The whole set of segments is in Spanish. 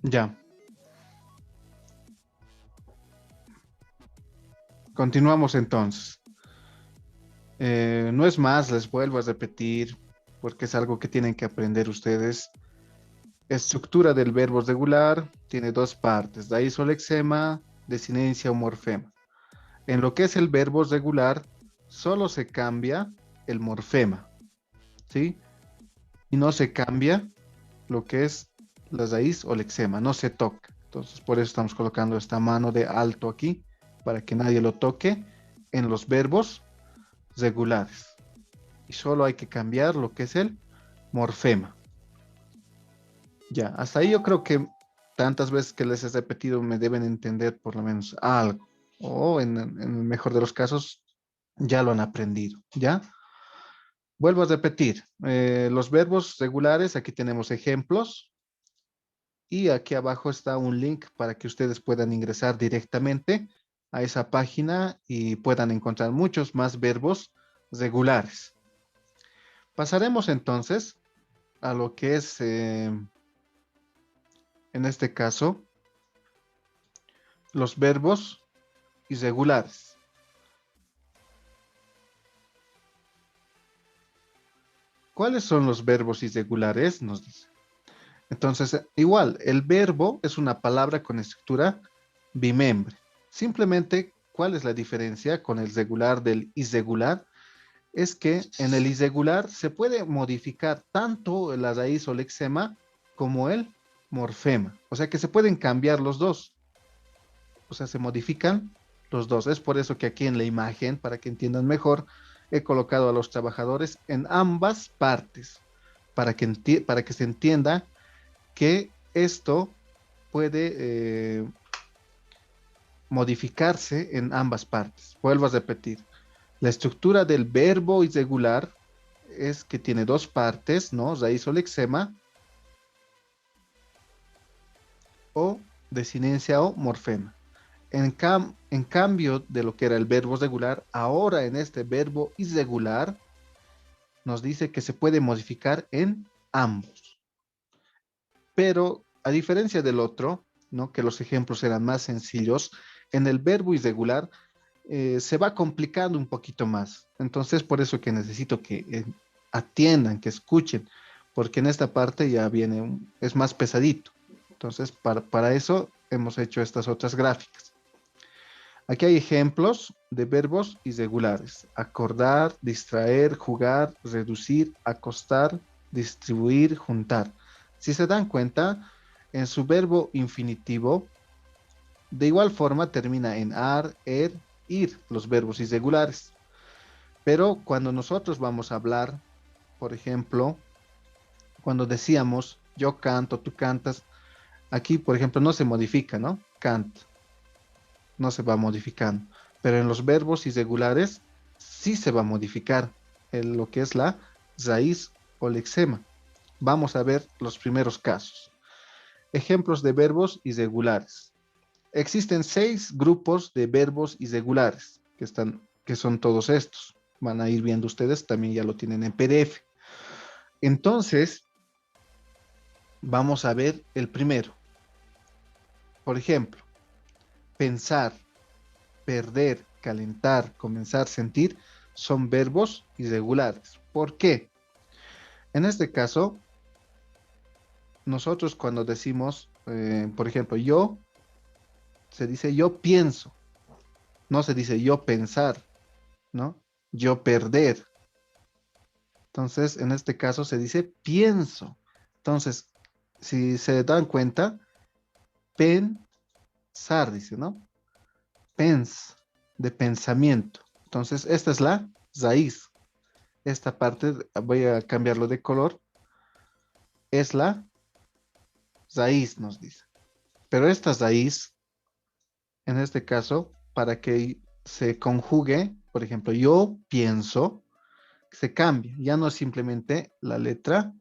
Ya, continuamos entonces. No es más, les vuelvo a repetir, porque es algo que tienen que aprender ustedes. Estructura del verbo regular tiene dos partes, raíz o lexema, desinencia o morfema. En lo que es el verbo regular, solo se cambia el morfema, ¿sí? Y no se cambia lo que es la raíz o lexema, no se toca. Entonces, por eso estamos colocando esta mano de alto aquí, para que nadie lo toque en los verbos regulares. Y solo hay que cambiar lo que es el morfema. Ya, hasta ahí yo creo que tantas veces que les he repetido me deben entender por lo menos algo. O en el mejor de los casos, ya lo han aprendido, ¿ya? Vuelvo a repetir, los verbos regulares, aquí tenemos ejemplos y aquí abajo está un link para que ustedes puedan ingresar directamente a esa página y puedan encontrar muchos más verbos regulares. Pasaremos entonces a lo que es, en este caso, los verbos irregulares. ¿Cuáles son los verbos irregulares? Nos dice. Entonces, igual, el verbo es una palabra con estructura bimembre. Simplemente, ¿cuál es la diferencia con el regular del irregular? Es que en el irregular se puede modificar tanto la raíz o lexema como el morfema. O sea que se pueden cambiar los dos. O sea, se modifican los dos. Es por eso que aquí en la imagen, para que entiendan mejor, he colocado a los trabajadores en ambas partes, para que se entienda que esto puede modificarse en ambas partes. Vuelvo a repetir. La estructura del verbo irregular es que tiene dos partes, ¿no? Raíz o lexema, o desinencia o morfema. En cambio de lo que era el verbo regular, ahora en este verbo irregular nos dice que se puede modificar en ambos. Pero a diferencia del otro, ¿no? Que los ejemplos eran más sencillos, en el verbo irregular se va complicando un poquito más. Entonces, por eso que necesito que atiendan, que escuchen, porque en esta parte ya viene, es más pesadito. Entonces, para eso hemos hecho estas otras gráficas. Aquí hay ejemplos de verbos irregulares. Acordar, distraer, jugar, reducir, acostar, distribuir, juntar. Si se dan cuenta, en su verbo infinitivo, de igual forma termina en ar, ir, los verbos irregulares. Pero cuando nosotros vamos a hablar, por ejemplo, cuando decíamos yo canto, tú cantas, aquí, por ejemplo, no se modifica, ¿no? Cant, no se va modificando. Pero en los verbos irregulares sí se va a modificar en lo que es la raíz o lexema. Vamos a ver los primeros casos. Ejemplos de verbos irregulares. Existen 6 grupos de verbos irregulares, que son todos estos. Van a ir viendo ustedes, también ya lo tienen en PDF. Entonces, vamos a ver el primero. Por ejemplo, pensar, perder, calentar, comenzar, sentir, son verbos irregulares. ¿Por qué? En este caso, nosotros cuando decimos, por ejemplo, yo, se dice yo pienso, no se dice yo pensar, ¿no? Yo perder. Entonces, en este caso se dice pienso. Entonces, si se dan cuenta, pensar, dice, ¿no? Pens, de pensamiento. Entonces, esta es la raíz. Esta parte, voy a cambiarlo de color, es la raíz, nos dice. Pero esta raíz, en este caso, para que se conjugue, por ejemplo, yo pienso, se cambia. Ya no es simplemente la letra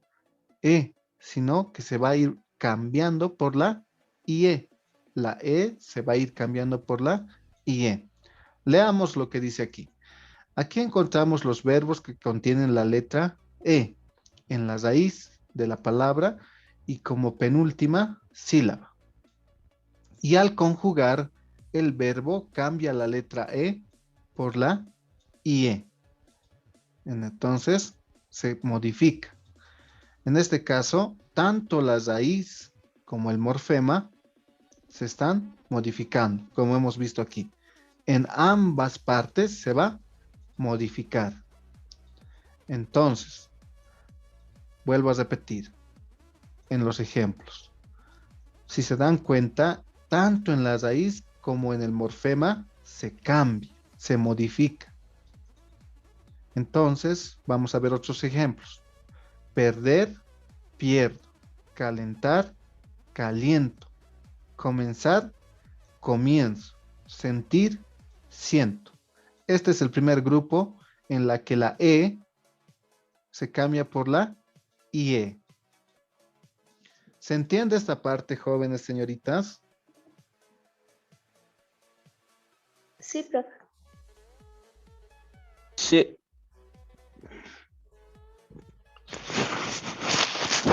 E, sino que se va a ir cambiando por la IE. La E se va a ir cambiando por la IE. Leamos lo que dice aquí. Aquí encontramos los verbos que contienen la letra E en la raíz de la palabra y como penúltima sílaba. Y al conjugar, el verbo cambia la letra E por la IE. Entonces, se modifica. En este caso, tanto la raíz como el morfema se están modificando, como hemos visto aquí. En ambas partes se va a modificar. Entonces, vuelvo a repetir en los ejemplos. Si se dan cuenta, tanto en la raíz como en el morfema se cambia, se modifica. Entonces, vamos a ver otros ejemplos. Perder, pierdo. Calentar, caliento. Comenzar, comienzo. Sentir, siento. Este es el primer grupo en la que la E se cambia por la IE. ¿Se entiende esta parte, jóvenes señoritas? Sí, profe. Sí.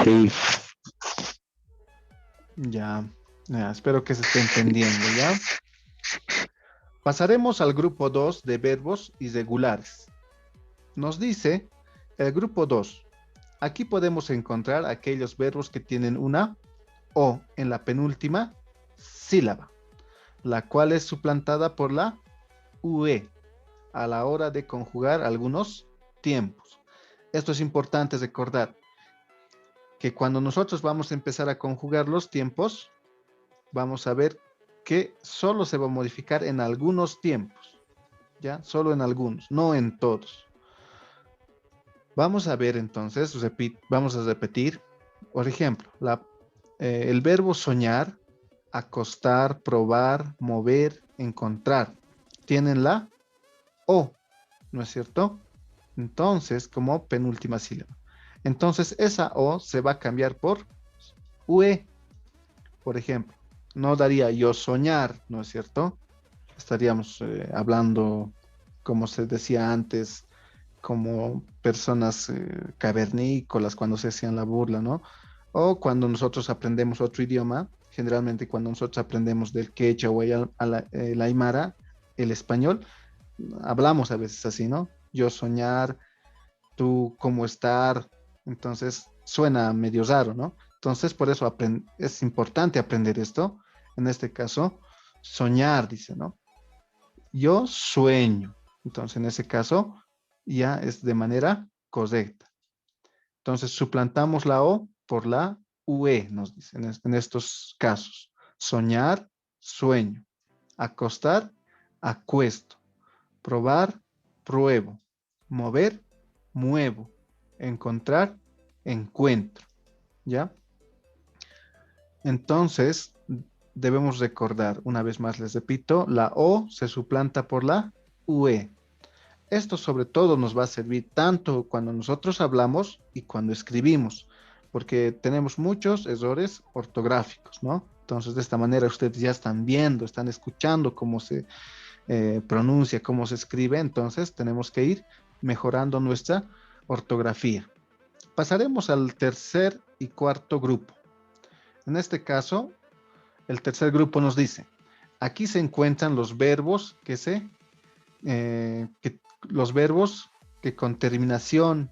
Sí. Ya, espero que se esté entendiendo, ¿ya? Pasaremos al grupo 2 de verbos irregulares. Nos dice el grupo 2. Aquí podemos encontrar aquellos verbos que tienen una O en la penúltima sílaba, la cual es suplantada por la UE a la hora de conjugar algunos tiempos. Esto es importante recordar, que cuando nosotros vamos a empezar a conjugar los tiempos, vamos a ver que solo se va a modificar en algunos tiempos, ¿ya? Solo en algunos, no en todos. Vamos a ver entonces, vamos a repetir, por ejemplo, el verbo soñar, acostar, probar, mover, encontrar, tienen la O, ¿no es cierto? Entonces, como penúltima sílaba. Entonces, esa O se va a cambiar por UE, por ejemplo. No daría yo soñar, ¿no es cierto? Estaríamos hablando, como se decía antes, como personas cavernícolas cuando se hacían la burla, ¿no? O cuando nosotros aprendemos otro idioma, generalmente cuando nosotros aprendemos del quechua o el aymara, el español, hablamos a veces así, ¿no? Yo soñar, tú cómo estar, entonces suena medio raro, ¿no? Entonces por eso es importante aprender esto. En este caso, soñar, dice, ¿no? Yo sueño. Entonces en ese caso ya es de manera correcta. Entonces suplantamos la O por la UE, nos dicen en estos casos. Soñar, sueño. Acostar, acuesto. Probar, pruebo. Mover, muevo. Encontrar, encuentro. ¿Ya? Entonces, debemos recordar, una vez más les repito, la O se suplanta por la UE. Esto sobre todo nos va a servir tanto cuando nosotros hablamos y cuando escribimos, porque tenemos muchos errores ortográficos, ¿no? Entonces, de esta manera ustedes ya están viendo, están escuchando cómo se pronuncia, cómo se escribe, entonces tenemos que ir mejorando nuestra ortografía. Pasaremos al tercer y cuarto grupo. En este caso, el tercer grupo nos dice, aquí se encuentran los verbos los verbos que con terminación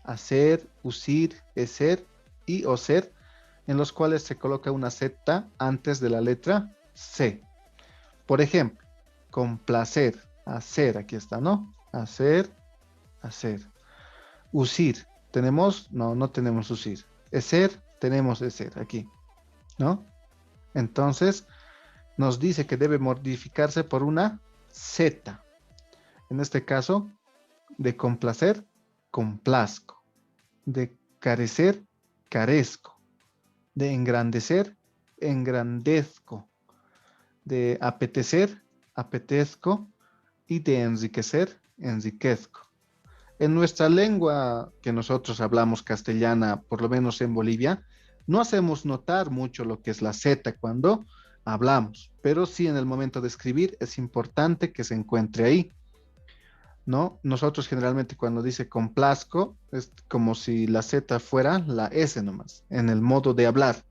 hacer, usir, eser y o ser, en los cuales se coloca una Z antes de la letra C. Por ejemplo, complacer, hacer, aquí está, ¿no? Hacer, hacer. Usir, tenemos, no tenemos usir. Eser, tenemos eser, aquí, ¿no? Entonces, nos dice que debe modificarse por una Z. En este caso, de complacer, complazco. De carecer, carezco. De engrandecer, engrandezco. De apetecer, apetezco. Y de enriquecer, enriquezco. En nuestra lengua que nosotros hablamos castellana, por lo menos en Bolivia, no hacemos notar mucho lo que es la Z cuando hablamos, pero sí en el momento de escribir es importante que se encuentre ahí, ¿no? Nosotros generalmente cuando dice complazco es como si la Z fuera la S nomás, en el modo de hablar,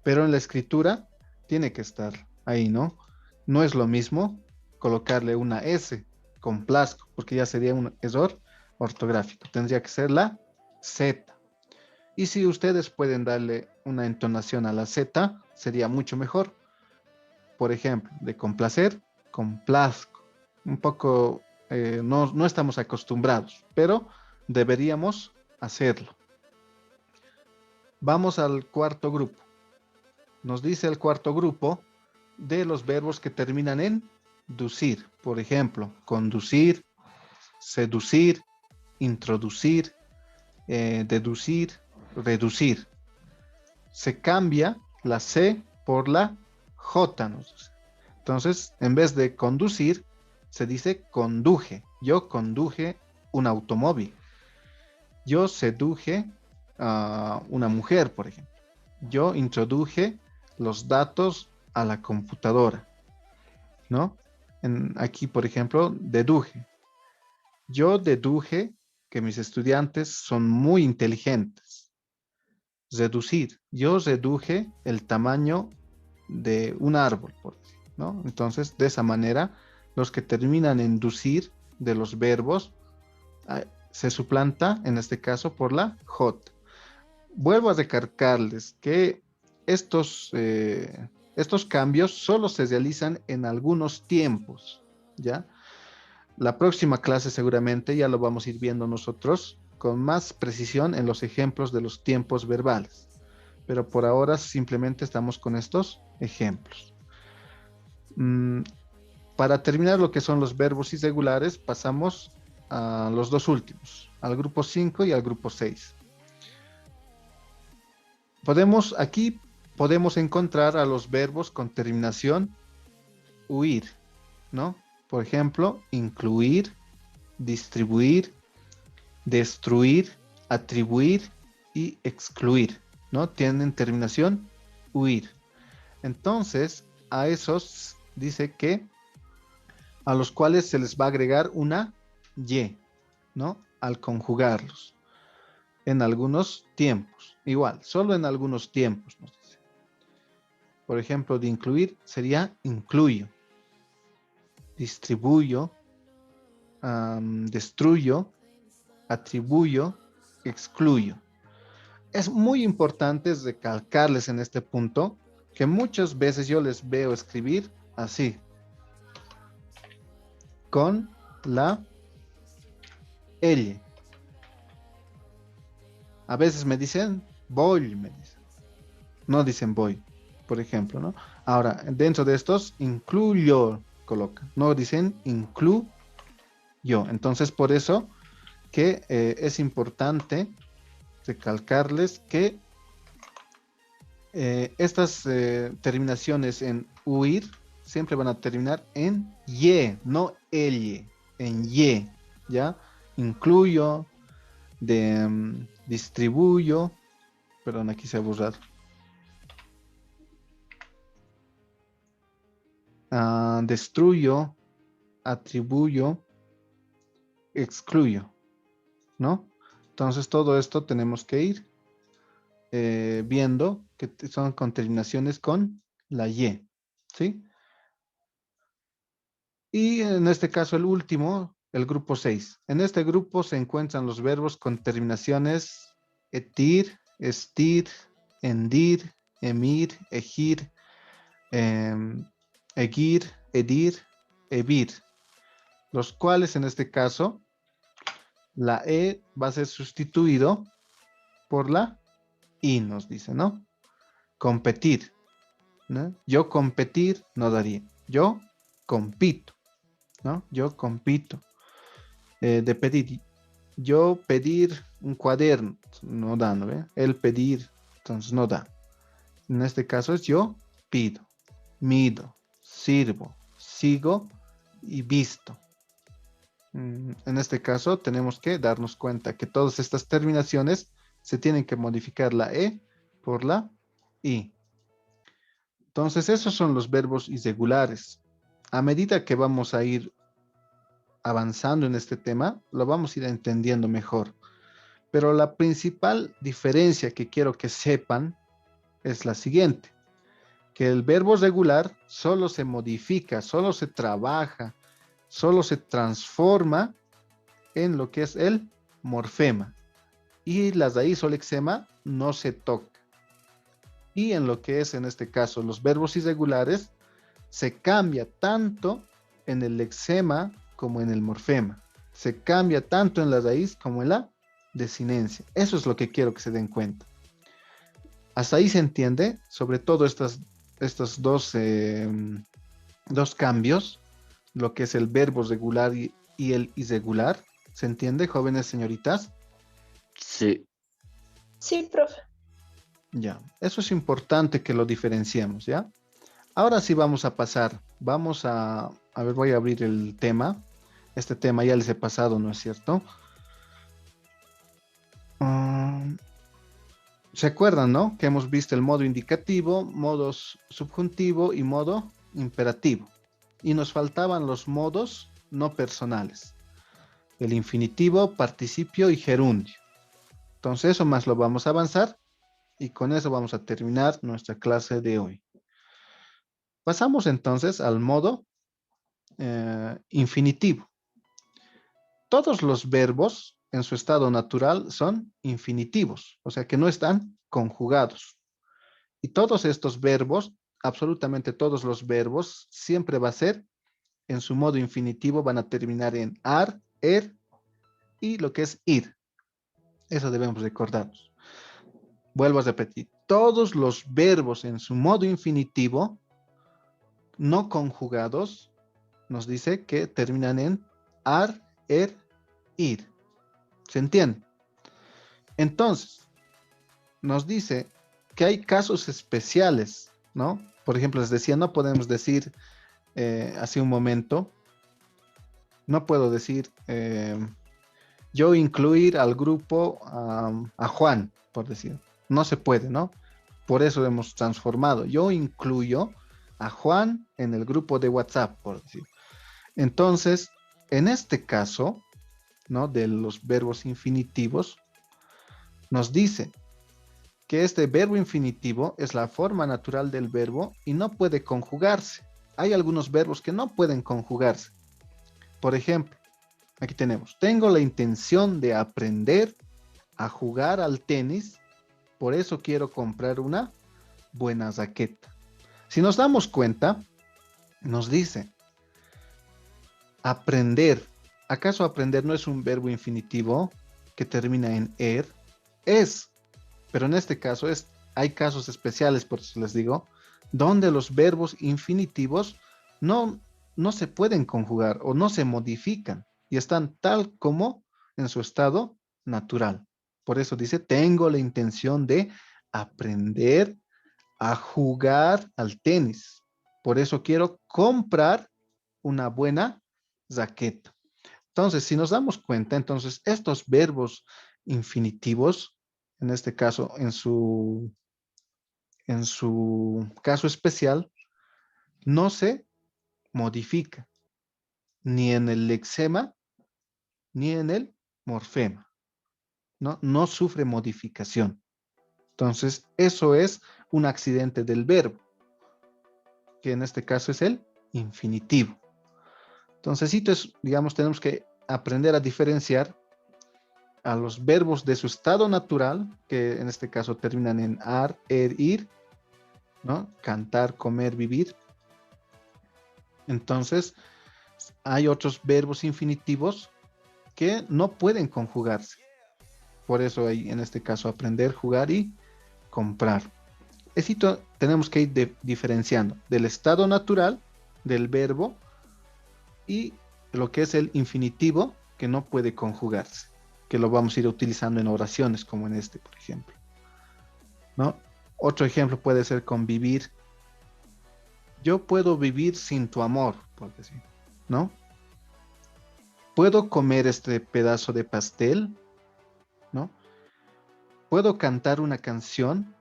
pero en la escritura tiene que estar ahí, ¿no? No es lo mismo colocarle una S, complazco, porque ya sería un error ortográfico. Tendría que ser la Z. Y si ustedes pueden darle una entonación a la Z, sería mucho mejor. Por ejemplo, de complacer, complazco. Un poco, no estamos acostumbrados, pero deberíamos hacerlo. Vamos al cuarto grupo. Nos dice el cuarto grupo de los verbos que terminan en ducir. Por ejemplo, conducir, seducir, introducir, deducir, reducir. Se cambia la C por la J. Entonces, en vez de conducir, se dice conduje. Yo conduje un automóvil. Yo seduje a una mujer, por ejemplo. Yo introduje los datos a la computadora, ¿no? Aquí, por ejemplo, deduje. Yo deduje que mis estudiantes son muy inteligentes. Reducir. Yo reduje el tamaño de un árbol, por decir, ¿no? Entonces, de esa manera, los que terminan en ducir de los verbos se suplanta, en este caso, por la J. Vuelvo a recalcarles que estos cambios solo se realizan en algunos tiempos, ¿ya? La próxima clase seguramente ya lo vamos a ir viendo nosotros con más precisión en los ejemplos de los tiempos verbales. Pero por ahora simplemente estamos con estos ejemplos. Para terminar lo que son los verbos irregulares, pasamos a los dos últimos, al grupo 5 y al grupo 6. Aquí podemos encontrar a los verbos con terminación huir, ¿no? Por ejemplo, incluir, distribuir, destruir, atribuir y excluir, ¿no? Tienen terminación huir. Entonces, a esos dice que a los cuales se les va a agregar una y, ¿no? Al conjugarlos. En algunos tiempos. Igual, solo en algunos tiempos nos dice. Por ejemplo, de incluir sería incluyo, distribuyo, destruyo, atribuyo, excluyo. Es muy importante recalcarles en este punto que muchas veces yo les veo escribir así, con la L. A veces me dicen voy, me dicen. No dicen voy, por ejemplo, ¿no? Ahora, dentro de estos, incluyo, coloca. No dicen incluyo. Entonces, por eso que es importante recalcarles que estas terminaciones en huir siempre van a terminar en y, no el, en y, ¿ya? Incluyo, distribuyo, perdón, aquí se ha borrado. Destruyo, atribuyo, excluyo, ¿no? Entonces todo esto tenemos que ir viendo que son con terminaciones con la Y, ¿sí? Y en este caso el último, el grupo 6. En este grupo se encuentran los verbos con terminaciones etir, estir, endir, emir, ejir, egir, edir, evir, los cuales en este caso la E va a ser sustituido por la I, nos dice, ¿no? Competir, ¿no? Yo competir no daría. Yo compito, ¿no? Yo compito. De pedir. Yo pedir un cuaderno, no da, ¿no ve? El pedir, entonces no da. En este caso es yo pido, mido, sirvo, sigo y visto. En este caso tenemos que darnos cuenta que todas estas terminaciones se tienen que modificar la E por la I. Entonces esos son los verbos irregulares. A medida que vamos a ir avanzando en este tema, lo vamos a ir entendiendo mejor. Pero la principal diferencia que quiero que sepan es la siguiente, que el verbo regular solo se modifica, solo se trabaja, solo se transforma en lo que es el morfema. Y las raíz o lexema no se toca. Y en lo que es, en este caso, los verbos irregulares, se cambia tanto en el lexema como en el morfema. Se cambia tanto en la raíz como en la desinencia. Eso es lo que quiero que se den cuenta. Hasta ahí se entiende, sobre todo estos dos cambios, lo que es el verbo regular y el irregular. ¿Se entiende, jóvenes señoritas? Sí. Sí, profe. Ya, eso es importante que lo diferenciemos, ¿ya? Ahora sí vamos a pasar, a ver, voy a abrir el tema. Este tema ya les he pasado, ¿no es cierto? ¿Se acuerdan, no? Que hemos visto el modo indicativo, modo subjuntivo y modo imperativo. Y nos faltaban los modos no personales. El infinitivo, participio y gerundio. Entonces eso más lo vamos a avanzar y con eso vamos a terminar nuestra clase de hoy. Pasamos entonces al modo infinitivo. Todos los verbos en su estado natural son infinitivos, o sea que no están conjugados. Y todos estos verbos, absolutamente todos los verbos, siempre va a ser en su modo infinitivo, van a terminar en ar, er y lo que es ir. Eso debemos recordarnos. Vuelvo a repetir, todos los verbos en su modo infinitivo no conjugados nos dice que terminan en ar, er, ir. ¿Se entiende? Entonces, nos dice que hay casos especiales, ¿no? Por ejemplo, les decía, no podemos decir hace un momento, no puedo decir yo incluir al grupo a Juan, por decir. No se puede, ¿no? Por eso hemos transformado. Yo incluyo a Juan en el grupo de WhatsApp, por decir. Entonces, en este caso, ¿no? De los verbos infinitivos, nos dice que este verbo infinitivo es la forma natural del verbo y no puede conjugarse. Hay algunos verbos que no pueden conjugarse. Por ejemplo, aquí tenemos, tengo la intención de aprender a jugar al tenis, por eso quiero comprar una buena raqueta. Si nos damos cuenta, nos dice, aprender. ¿Acaso aprender no es un verbo infinitivo que termina en er? Es, pero en este caso hay casos especiales, por eso les digo, donde los verbos infinitivos no se pueden conjugar o no se modifican y están tal como en su estado natural. Por eso dice, tengo la intención de aprender a jugar al tenis. Por eso quiero comprar una buena raqueta. Entonces, si nos damos cuenta, entonces estos verbos infinitivos, en este caso, en su caso especial, no se modifica ni en el lexema ni en el morfema, ¿no? No sufre modificación. Entonces, eso es un accidente del verbo, que en este caso es el infinitivo. Entonces, digamos, tenemos que aprender a diferenciar a los verbos de su estado natural, que en este caso terminan en ar, er, ir, ¿no? Cantar, comer, vivir. Entonces, hay otros verbos infinitivos que no pueden conjugarse. Por eso hay, en este caso, aprender, jugar y comprar. Esto tenemos que ir diferenciando del estado natural del verbo y lo que es el infinitivo que no puede conjugarse, que lo vamos a ir utilizando en oraciones como en este, por ejemplo, ¿no? Otro ejemplo puede ser convivir. Yo puedo vivir sin tu amor, por decir, ¿no? Puedo comer este pedazo de pastel, ¿no? Puedo cantar una canción.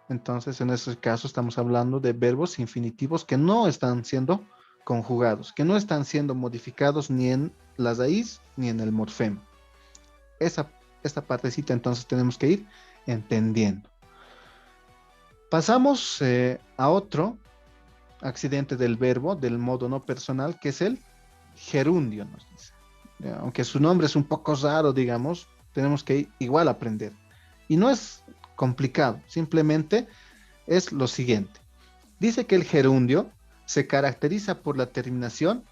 Entonces, en ese caso estamos hablando de verbos infinitivos que no están siendo conjugados, que no están siendo modificados ni en la raíz ni en el morfema. Esta partecita entonces tenemos que ir entendiendo. Pasamos a otro accidente del verbo, del modo no personal, que es el gerundio, nos dice. Aunque su nombre es un poco raro, digamos, tenemos que igual aprender. Y no es complicado, simplemente es lo siguiente. Dice que el gerundio se caracteriza por la terminación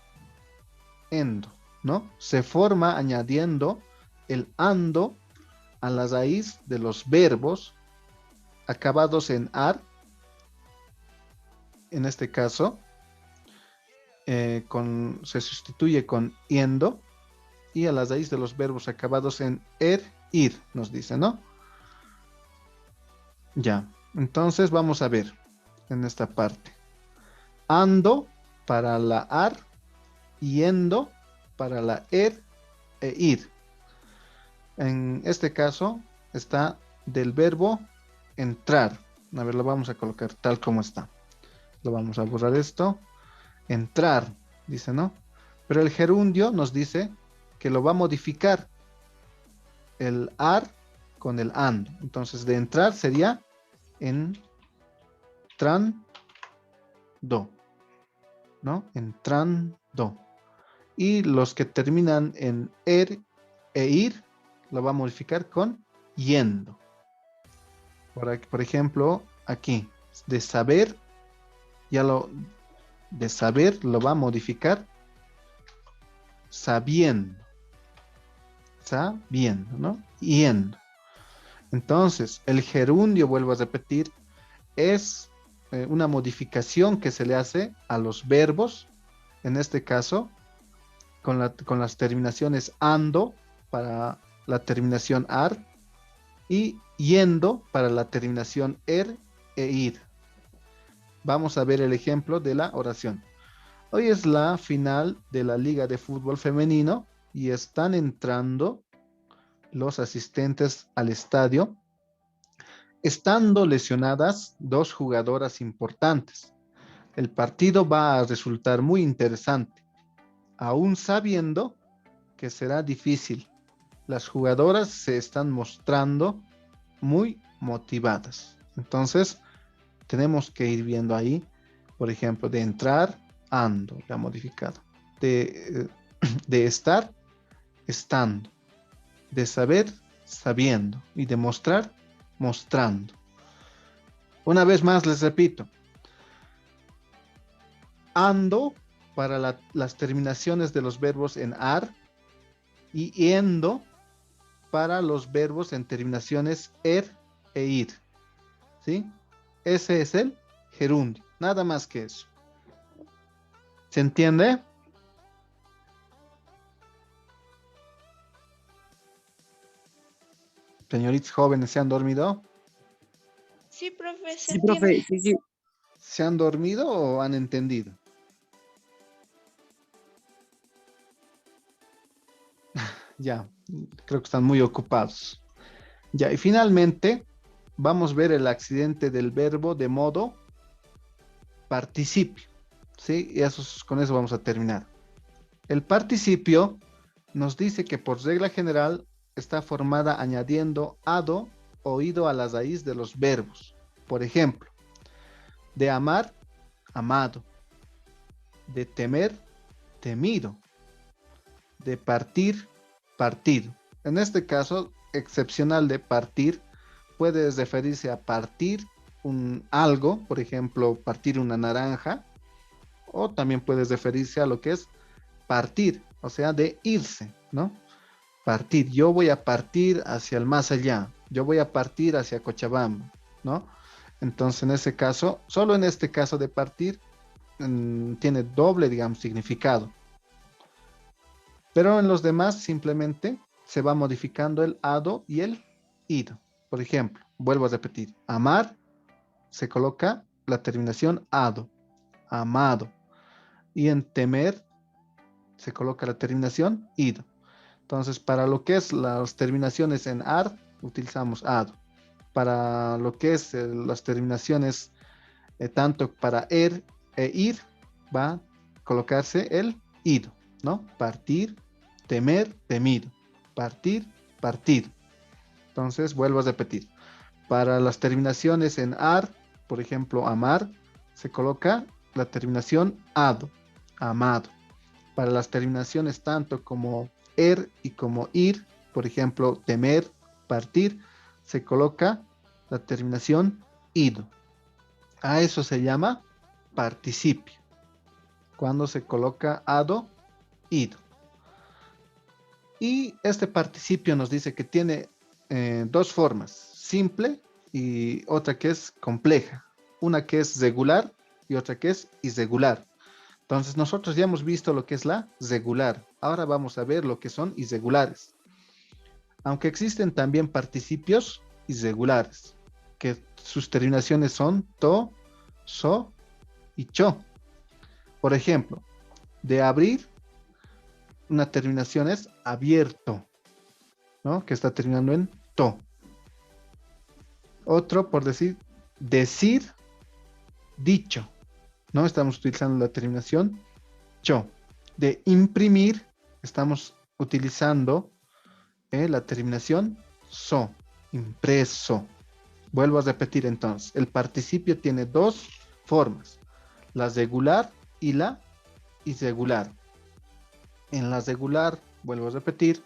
endo, ¿no? Se forma añadiendo el ando a la raíz de los verbos acabados en ar, en este caso, se sustituye con yendo y a la raíz de los verbos acabados en ir, nos dice, ¿no? Ya, entonces vamos a ver en esta parte. Ando para la ar, yendo para la ir. En este caso está del verbo entrar. A ver, lo vamos a colocar tal como está. Lo vamos a borrar esto. Entrar, dice, ¿no? Pero el gerundio nos dice que lo va a modificar el ar con el ando. Entonces, de entrar sería entrando, ¿no? Entrando. Y los que terminan en e ir, lo va a modificar con yendo. Por ejemplo, aquí, de saber, de saber lo va a modificar sabiendo. Sabiendo, ¿no? Yendo. Entonces, el gerundio, vuelvo a repetir, es una modificación que se le hace a los verbos, en este caso, con las terminaciones ando para la terminación ar y yendo para la terminación e ir. Vamos a ver el ejemplo de la oración. Hoy es la final de la Liga de Fútbol Femenino y están entrando los asistentes al estadio, estando lesionadas dos jugadoras importantes. El partido va a resultar muy interesante, aún sabiendo que será difícil. Las jugadoras se están mostrando muy motivadas. Entonces, tenemos que ir viendo ahí, por ejemplo, de entrar, ando, ya modificado. De estar, estando. De saber, sabiendo. Y de mostrar, mostrando. Una vez más les repito. Ando para las terminaciones de los verbos en ar y yendo para los verbos en terminaciones e ir. ¿Sí? Ese es el gerundio. Nada más que eso. ¿Se entiende? Señoritas jóvenes, ¿se han dormido? Sí, profe, se Sí, profe, entiende. sí, sí. ¿Se han dormido o han entendido? Ya, creo que están muy ocupados. Ya, y finalmente vamos a ver el accidente del verbo de modo participio. ¿Sí? Y con eso vamos a terminar. El participio nos dice que por regla general está formada añadiendo ado o ido a la raíz de los verbos. Por ejemplo, de amar, amado. De temer, temido. De partir, partido. En este caso, excepcional de partir, puede referirse a partir algo, por ejemplo, partir una naranja, o también puede referirse a lo que es partir, o sea, de irse, ¿no? Partir, yo voy a partir hacia el más allá, yo voy a partir hacia Cochabamba, ¿no? Entonces, en ese caso, solo en este caso de partir, tiene doble, digamos, significado. Pero en los demás simplemente se va modificando el ado y el ido. Por ejemplo, vuelvo a repetir, amar se coloca la terminación ado, amado. Y en temer se coloca la terminación ido. Entonces, para lo que es las terminaciones en ar, utilizamos ado. Para lo que es las terminaciones tanto para e ir, va a colocarse el ido, ¿no? Partir, temer, temido. Partir, partido. Entonces, vuelvo a repetir. Para las terminaciones en ar, por ejemplo, amar, se coloca la terminación ado, amado. Para las terminaciones tanto como y como ir, por ejemplo, temer, partir, se coloca la terminación ido. A eso se llama participio. Cuando se coloca ado, ido. Y este participio nos dice que tiene dos formas, simple y otra que es compleja. Una que es regular y otra que es irregular. Entonces nosotros ya hemos visto lo que es la regular. Ahora vamos a ver lo que son irregulares. Aunque existen también participios irregulares, que sus terminaciones son to, so y cho. Por ejemplo, de abrir, una terminación es abierto, ¿no? Que está terminando en to. Otro, por decir, dicho, ¿no? Estamos utilizando la terminación cho. De imprimir, estamos utilizando la terminación so, impreso. Vuelvo a repetir entonces, el participio tiene dos formas, la regular y la irregular. En la regular, vuelvo a repetir,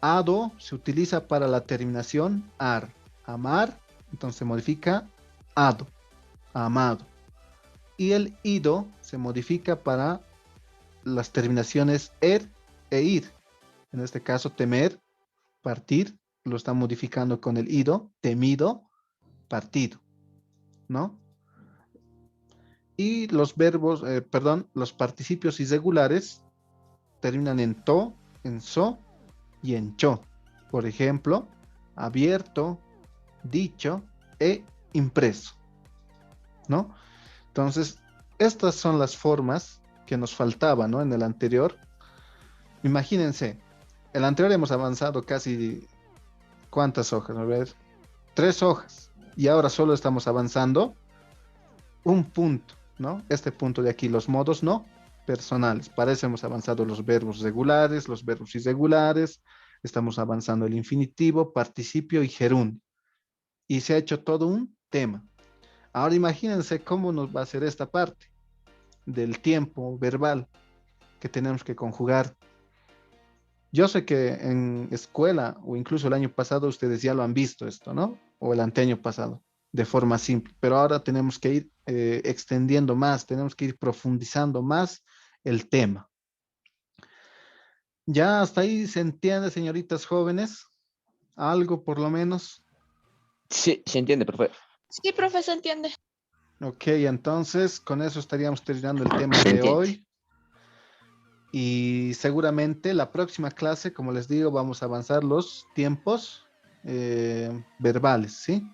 ado se utiliza para la terminación ar, amar, entonces se modifica ado, amado. Y el ido se modifica para las terminaciones e ir. En este caso, temer, partir, lo está modificando con el ido, temido, partido, ¿no? Y los verbos, perdón, los participios irregulares terminan en to, en so y en cho. Por ejemplo, abierto, dicho e impreso, ¿no? Entonces, estas son las formas que nos faltaban, ¿no? En el anterior. Imagínense, el anterior hemos avanzado casi, ¿cuántas hojas? A ver, 3 hojas. Y ahora solo estamos avanzando un punto, ¿no? Este punto de aquí, los modos no personales. Para eso hemos avanzado los verbos regulares, los verbos irregulares, estamos avanzando el infinitivo, participio y gerundio. Y se ha hecho todo un tema. Ahora imagínense cómo nos va a hacer esta parte del tiempo verbal que tenemos que conjugar. Yo sé que en escuela o incluso el año pasado ustedes ya lo han visto esto, ¿no? O el anteaño pasado, de forma simple. Pero ahora tenemos que ir extendiendo más, tenemos que ir profundizando más el tema. ¿Ya hasta ahí se entiende, señoritas jóvenes? Algo por lo menos. Sí, se entiende, profe. Sí, profe, se entiende. Ok, entonces con eso estaríamos terminando el tema Se de entiende. hoy. Y seguramente la próxima clase, como les digo, vamos a avanzar los tiempos verbales, ¿sí?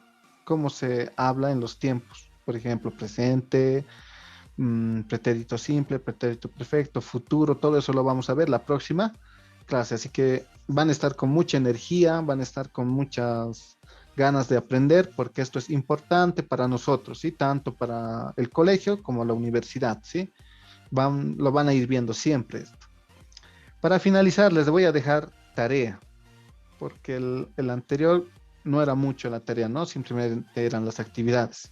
Cómo se habla en los tiempos. Por ejemplo, presente, pretérito simple, pretérito perfecto, futuro, todo eso lo vamos a ver la próxima clase. Así que van a estar con mucha energía, van a estar con muchas ganas de aprender, porque esto es importante para nosotros, ¿sí? Tanto para el colegio como la universidad, ¿sí? Lo van a ir viendo siempre esto. Para finalizar, les voy a dejar tarea, porque el anterior no era mucho la tarea, ¿no? Simplemente eran las actividades.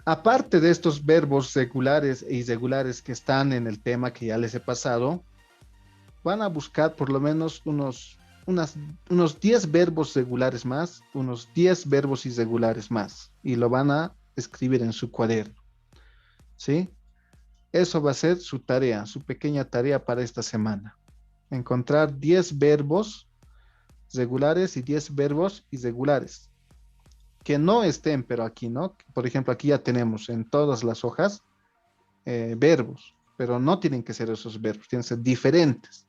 Aparte de estos verbos regulares e irregulares que están en el tema que ya les he pasado, van a buscar por lo menos unos 10 verbos regulares más, unos 10 verbos irregulares más, y lo van a escribir en su cuaderno, ¿sí? Eso va a ser su tarea, su pequeña tarea para esta semana. Encontrar 10 verbos regulares y 10 verbos irregulares. Que no estén, pero aquí, ¿no? Por ejemplo, aquí ya tenemos en todas las hojas verbos, pero no tienen que ser esos verbos, tienen que ser diferentes.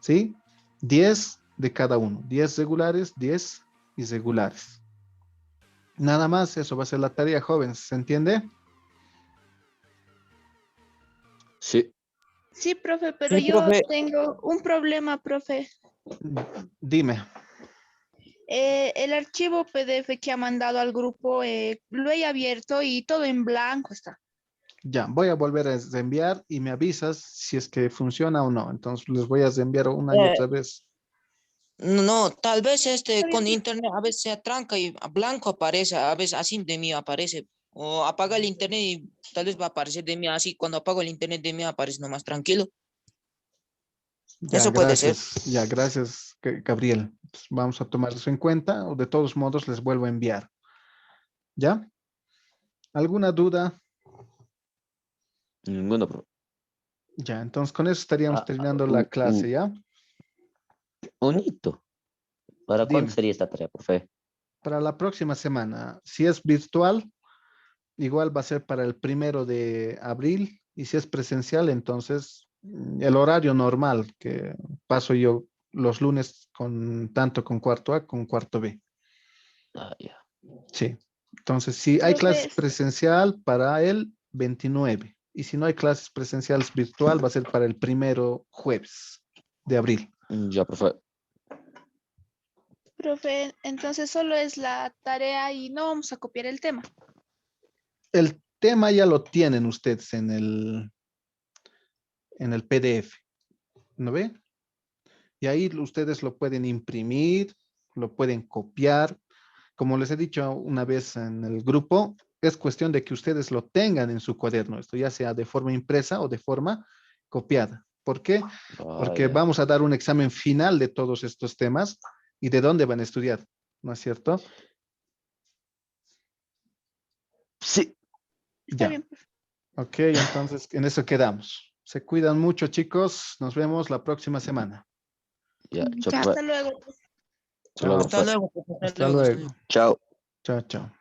¿Sí? 10 de cada uno. 10 regulares, 10 irregulares. Nada más, eso va a ser la tarea, jóvenes. ¿Se entiende? Sí. Sí, profe, pero Sí, yo profe. tengo un problema, profe. Dime. El archivo PDF que ha mandado al grupo lo he abierto y todo en blanco está. Ya, voy a volver a reenviar y me avisas si es que funciona o no. Entonces les voy a reenviar una y Eh, otra vez. No, tal vez Está con bien. internet a veces se atranca y a blanco aparece, a veces así de mí aparece. O apaga el internet y tal vez va a aparecer de mí así. Cuando apago el internet de mí aparece nomás tranquilo. Ya, Eso puede ser. gracias. Ya, gracias, Gabriel. Pues vamos a tomar eso en cuenta o de todos modos les vuelvo a enviar. ¿Ya? ¿Alguna duda? Ninguno, profe. Ya, entonces con eso estaríamos Ah, terminando la clase, ¿ya? un hito. ¿Para cuándo Dime, sería esta tarea, profe? para la próxima semana, si es virtual, igual va a ser para el 1 de abril y si es presencial, entonces el horario normal que paso yo los lunes con tanto con cuarto A con cuarto B. Ah, ya. Sí. Entonces, si hay clases Profe, presencial para el 29 y si no hay clases presenciales virtual, va a ser para el 1 jueves de abril. Ya, profe. profe, entonces solo es la tarea y no vamos a copiar el tema. El tema ya lo tienen ustedes en el PDF, ¿no ve? Y ahí ustedes lo pueden imprimir, lo pueden copiar. Como les he dicho una vez en el grupo, es cuestión de que ustedes lo tengan en su cuaderno, esto ya sea de forma impresa o de forma copiada. ¿Por qué? Ah, Porque ya. vamos a dar un examen final de todos estos temas y de dónde van a estudiar, ¿no es cierto? Sí. Está Ya, bien, profe. ok, entonces en eso quedamos. Se cuidan mucho, chicos. Nos vemos la próxima semana. Ya, chao, Ya, profe. hasta luego. Hasta luego, Chao. Hasta profe. luego, profe, hasta Hasta luego, hasta luego. luego. Chao. Chao, chao.